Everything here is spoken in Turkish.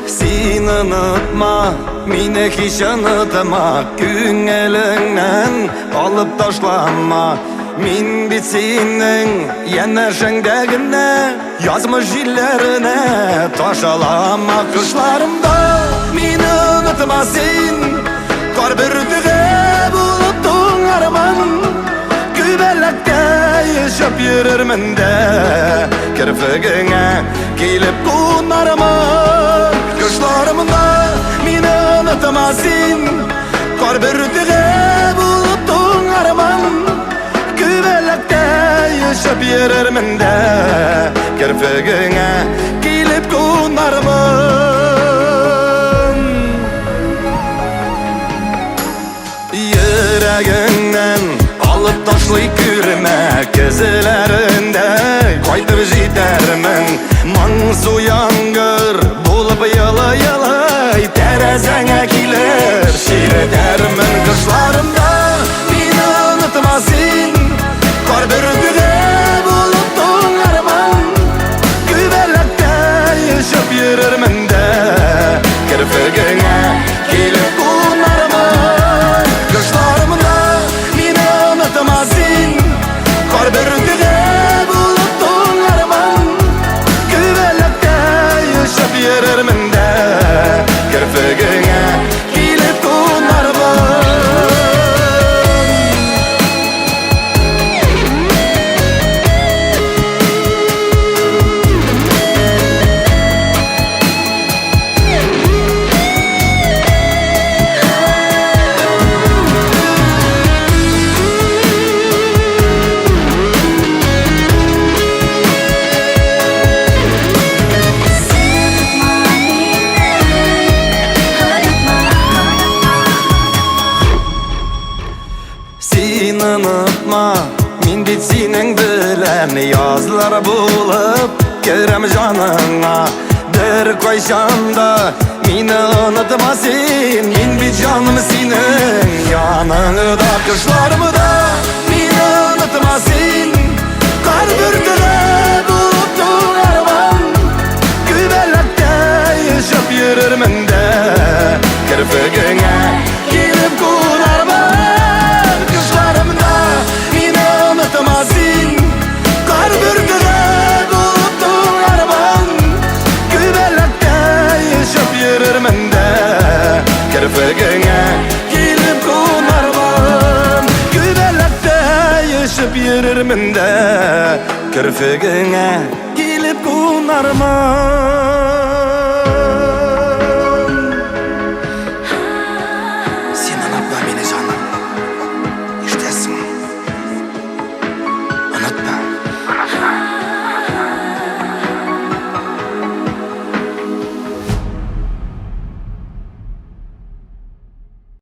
Seni unutma, meni hiç unutma. Gün elinden alıp taşlama. Min bit senin yanarşındagine, yazmış illerine taşalama. Kışlarımda meni unutma sen, kar bürtüge bulutun arman. Gübelekte yaşap yürürmen de, kirpigine gelip konarman. Kışlarımda meni unutma sen, kar bürtüge bulutun arman. Gübelekte yaşap yürürmen de, kirpigine gelip konarman. Yüreğinden alıp taşlayıp yürüme, gözlerinde kaytıp gidermen. Mansu yangır bulup yala yala, terezene gelir şiir edermen. Kışlarımda beni unutma sen, kar bürtüge bulutun arman. Gübelekte yaşap yürürmen de, kirpigine gelip konarman. Kışlarımda beni unutma sen, kar bürtüge bulutun arman. Gübelekte yaşap yürürmen de, kirpigine gelip konarman. Seni unutma, min bit senin bilen yazlar bulup kerem canına. Bir koyşanda meni unutma sen, min bit canım senin yanında. Kışlarımda meni unutma sen, kar bürtüge bulutun arman. Gübelekte yaşap yürürmen de, kirpigine gelip konarman. Kışlarımda meni unutma sen, kar bürtüge bulutun arman. Gübelekte yaşap yürürmen de, kirpigine gelip konarman. Gübelekte yaşap yürürmen de, kirpigine gelip konarman.